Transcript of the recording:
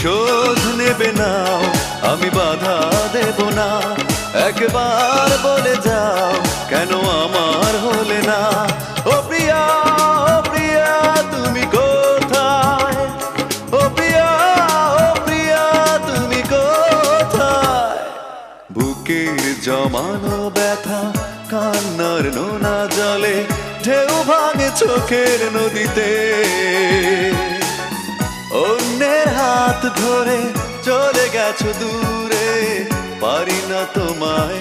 প্রতিশোধ নেবে না, আমি বাধা দেব না। একবার বলে যাও কেন আমার হলে না। ও প্রিয়া, ও প্রিয়া তুমি কোথায়? ও প্রিয়া, ও প্রিয়া তুমি কোথায়? বুকের জমানো ব্যথা কান্নার নোনা জলে ঢেউ ভাঙে চোখের নদীতে। অন্যের হাত ধরে চলে গেছো দূরে, পারি না তোমায়